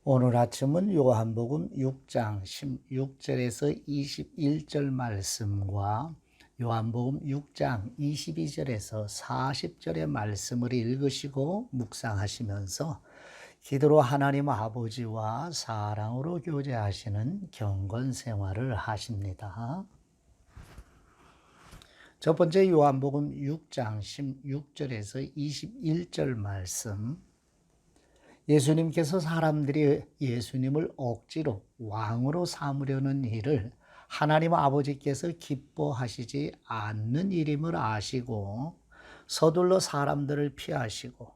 오늘 아침은 요한복음 6장 16절에서 21절 말씀과 요한복음 6장 22절에서 40절의 말씀을 읽으시고 묵상하시면서 기도로 하나님 아버지와 사랑으로 교제하시는 경건 생활을 하십니다. 첫 번째 요한복음 6장 16절에서 21절 말씀. 예수님께서 사람들이 예수님을 억지로 왕으로 삼으려는 일을 하나님 아버지께서 기뻐하시지 않는 일임을 아시고 서둘러 사람들을 피하시고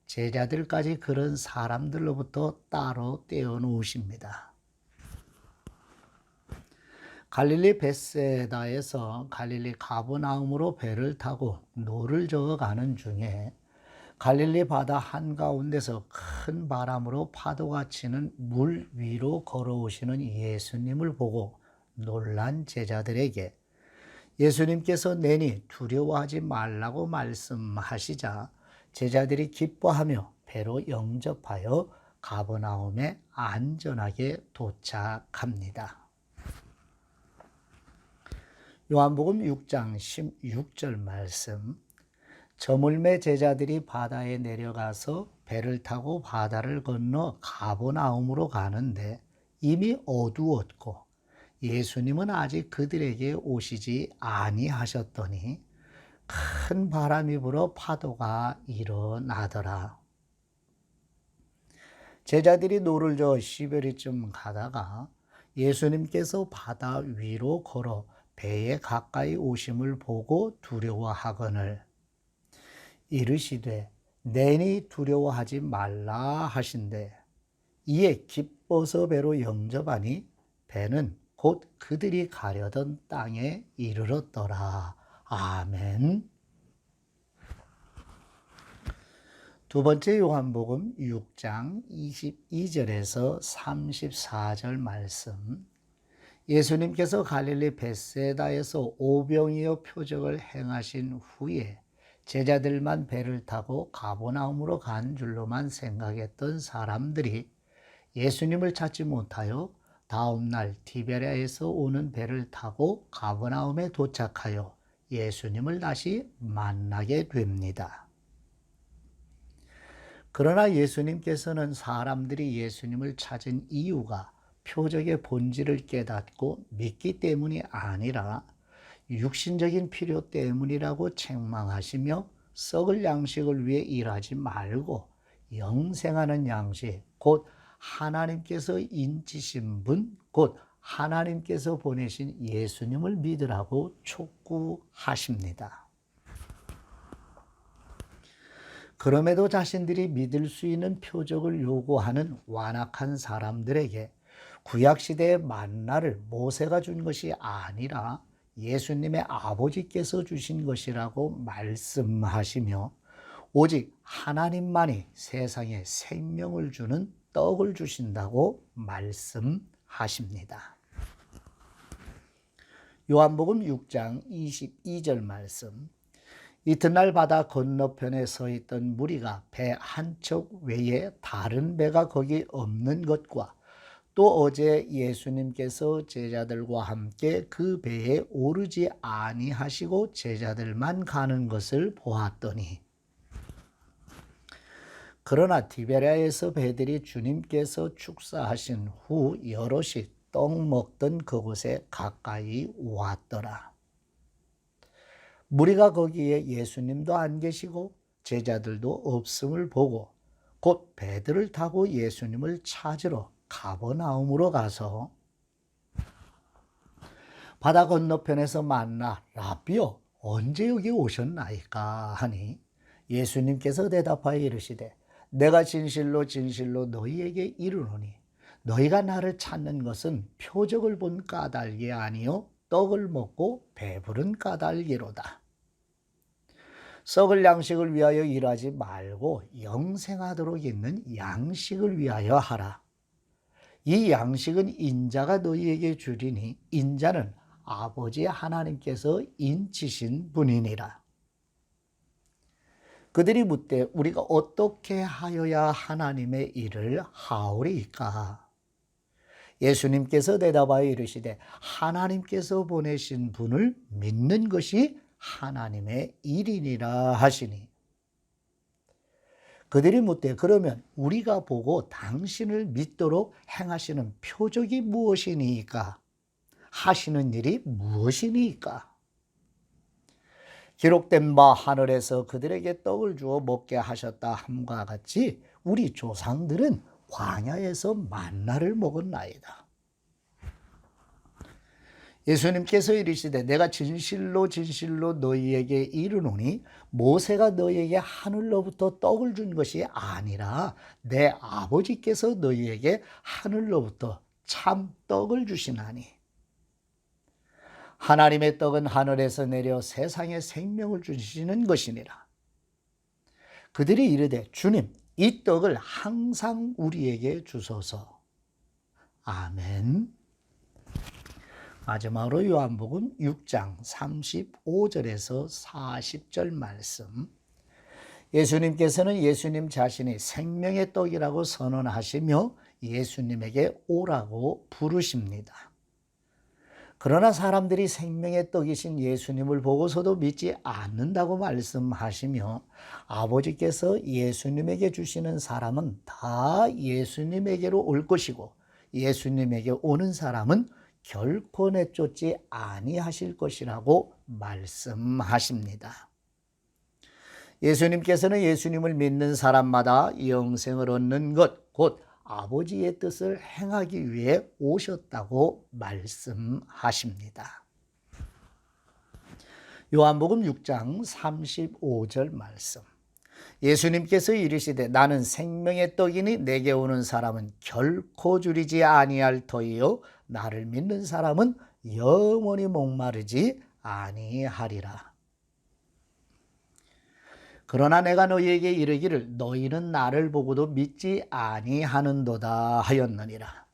제자들까지 그런 사람들로부터 따로 떼어놓으십니다. 갈릴리 벳세다에서 갈릴리 가버나움으로 배를 타고 노를 저어 가는 중에 갈릴리 바다 한가운데서 큰 바람으로 파도가 치는 물 위로 걸어오시는 예수님을 보고 놀란 제자들에게 예수님께서 내니 두려워하지 말라고 말씀하시자 제자들이 기뻐하며 배로 영접하여 가버나움에 안전하게 도착합니다. 요한복음 6장 16절 말씀. 저물매 제자들이 바다에 내려가서 배를 타고 바다를 건너 가버나움으로 가는데 이미 어두웠고 예수님은 아직 그들에게 오시지 아니하셨더니 큰 바람이 불어 파도가 일어나더라. 제자들이 노를 저어 10여리쯤 가다가 예수님께서 바다 위로 걸어 배에 가까이 오심을 보고 두려워하거늘 이르시되 내니 두려워하지 말라 하신대 이에 기뻐서 배로 영접하니 배는 곧 그들이 가려던 땅에 이르렀더라. 아멘. 두 번째 요한복음 6장 22절에서 34절 말씀. 예수님께서 갈릴리 벳세다에서 오병이어 표적을 행하신 후에 제자들만 배를 타고 가버나움으로 간 줄로만 생각했던 사람들이 예수님을 찾지 못하여 다음날 디베랴에서 오는 배를 타고 가버나움에 도착하여 예수님을 다시 만나게 됩니다. 그러나 예수님께서는 사람들이 예수님을 찾은 이유가 표적의 본질을 깨닫고 믿기 때문이 아니라 육신적인 필요 때문이라고 책망하시며 썩을 양식을 위해 일하지 말고 영생하는 양식, 곧 하나님께서 인치신 분, 곧 하나님께서 보내신 예수님을 믿으라고 촉구하십니다. 그럼에도 자신들이 믿을 수 있는 표적을 요구하는 완악한 사람들에게 구약시대의 만나를 모세가 준 것이 아니라 예수님의 아버지께서 주신 것이라고 말씀하시며 오직 하나님만이 세상에 생명을 주는 떡을 주신다고 말씀하십니다. 요한복음 6장 22절 말씀. 이튿날 바다 건너편에 서 있던 무리가 배 한 척 외에 다른 배가 거기 없는 것과 또 어제 예수님께서 제자들과 함께 그 배에 오르지 아니하시고 제자들만 가는 것을 보았더니 그러나 디베랴에서 배들이 주님께서 축사하신 후 여럿이 떡 먹던 그곳에 가까이 왔더라. 무리가 거기에 예수님도 안 계시고 제자들도 없음을 보고 곧 배들을 타고 예수님을 찾으러 가버나움으로 가서 바다 건너편에서 만나 라비요 언제 여기 오셨나이까 하니 예수님께서 대답하여 이르시되 내가 진실로 진실로 너희에게 이르노니 너희가 나를 찾는 것은 표적을 본 까닭이 아니요 떡을 먹고 배부른 까닭이로다. 썩을 양식을 위하여 일하지 말고 영생하도록 있는 양식을 위하여 하라. 이 양식은 인자가 너희에게 주리니 인자는 아버지 하나님께서 인치신 분이니라. 그들이 묻되 우리가 어떻게 하여야 하나님의 일을 하오리이까? 예수님께서 대답하여 이르시되 하나님께서 보내신 분을 믿는 것이 하나님의 일이니라 하시니. 그들이 묻되 그러면 우리가 보고 당신을 믿도록 행하시는 표적이 무엇이니까? 하시는 일이 무엇이니까? 기록된 바 하늘에서 그들에게 떡을 주어 먹게 하셨다 함과 같이 우리 조상들은 광야에서 만나를 먹었나이다. 예수님께서 이르시되 내가 진실로 진실로 너희에게 이르노니 모세가 너희에게 하늘로부터 떡을 준 것이 아니라 내 아버지께서 너희에게 하늘로부터 참 떡을 주시나니. 하나님의 떡은 하늘에서 내려 세상에 생명을 주시는 것이니라. 그들이 이르되 주님 이 떡을 항상 우리에게 주소서. 아멘. 마지막으로 요한복음 6장 35절에서 40절 말씀. 예수님께서는 예수님 자신이 생명의 떡이라고 선언하시며 예수님에게 오라고 부르십니다. 그러나 사람들이 생명의 떡이신 예수님을 보고서도 믿지 않는다고 말씀하시며 아버지께서 예수님에게 주시는 사람은 다 예수님에게로 올 것이고 예수님에게 오는 사람은 결코 내쫓지 아니하실 것이라고 말씀하십니다. 예수님께서는 예수님을 믿는 사람마다 영생을 얻는 것, 곧 아버지의 뜻을 행하기 위해 오셨다고 말씀하십니다. 요한복음 6장 35절 말씀. 예수님께서 이르시되 나는 생명의 떡이니 내게 오는 사람은 결코 줄이지 아니할 터이요 나를 믿는 사람은 영원히 목마르지 아니하리라. 그러나 내가 너희에게 이르기를 너희는 나를 보고도 믿지 아니하는도다 하였느니라.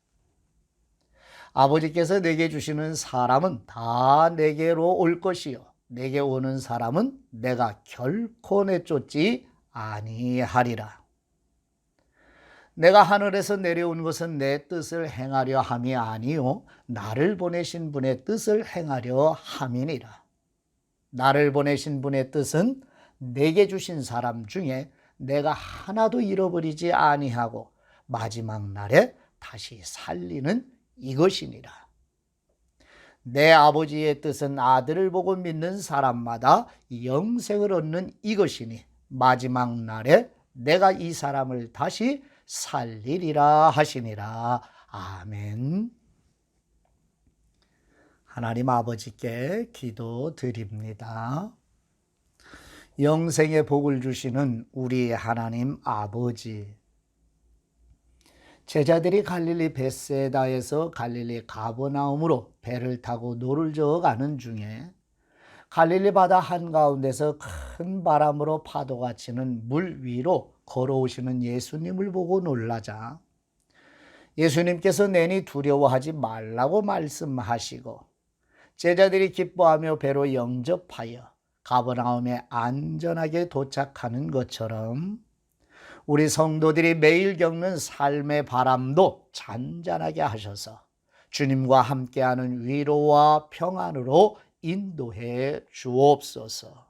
아버지께서 내게 주시는 사람은 다 내게로 올 것이요 내게 오는 사람은 내가 결코 내쫓지 아니하리라. 내가 하늘에서 내려온 것은 내 뜻을 행하려 함이 아니요 나를 보내신 분의 뜻을 행하려 함이니라. 나를 보내신 분의 뜻은 내게 주신 사람 중에 내가 하나도 잃어버리지 아니하고 마지막 날에 다시 살리는 이것이니라. 내 아버지의 뜻은 아들을 보고 믿는 사람마다 영생을 얻는 이것이니 마지막 날에 내가 이 사람을 다시 살리리라 하시니라. 아멘. 하나님 아버지께 기도드립니다. 영생의 복을 주시는 우리 하나님 아버지, 제자들이 갈릴리 벳세다에서 갈릴리 가버나움으로 배를 타고 노를 저어 가는 중에 갈릴리 바다 한가운데서 큰 바람으로 파도가 치는 물 위로 걸어오시는 예수님을 보고 놀라자 예수님께서 내니 두려워하지 말라고 말씀하시고 제자들이 기뻐하며 배로 영접하여 가버나움에 안전하게 도착하는 것처럼 우리 성도들이 매일 겪는 삶의 바람도 잔잔하게 하셔서 주님과 함께하는 위로와 평안으로 인도해 주옵소서.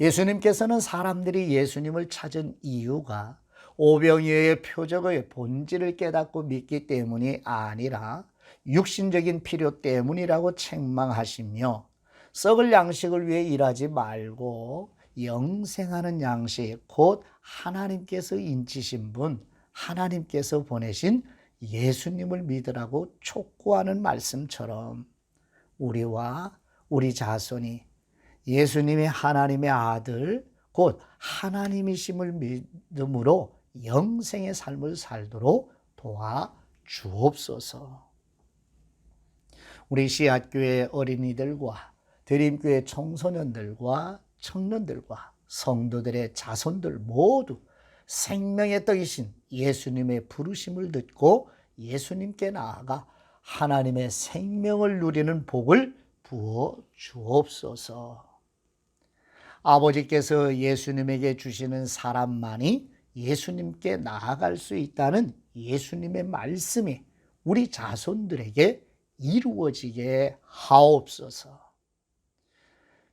예수님께서는 사람들이 예수님을 찾은 이유가 오병이어의 표적의 본질을 깨닫고 믿기 때문이 아니라 육신적인 필요 때문이라고 책망하시며 썩을 양식을 위해 일하지 말고 영생하는 양식, 곧 하나님께서 인치신 분, 하나님께서 보내신 예수님을 믿으라고 촉구하는 말씀처럼 우리와 우리 자손이 예수님이 하나님의 아들, 곧 하나님이심을 믿음으로 영생의 삶을 살도록 도와주옵소서. 우리 씨앗교회 어린이들과 드림교회 청소년들과 청년들과 성도들의 자손들 모두 생명의 떡이신 예수님의 부르심을 듣고 예수님께 나아가 하나님의 생명을 누리는 복을 부어 주옵소서. 아버지께서 예수님에게 주시는 사람만이 예수님께 나아갈 수 있다는 예수님의 말씀이 우리 자손들에게 이루어지게 하옵소서.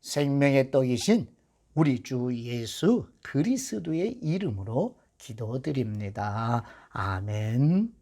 생명의 떡이신 우리 주 예수 그리스도의 이름으로 기도드립니다. 아멘.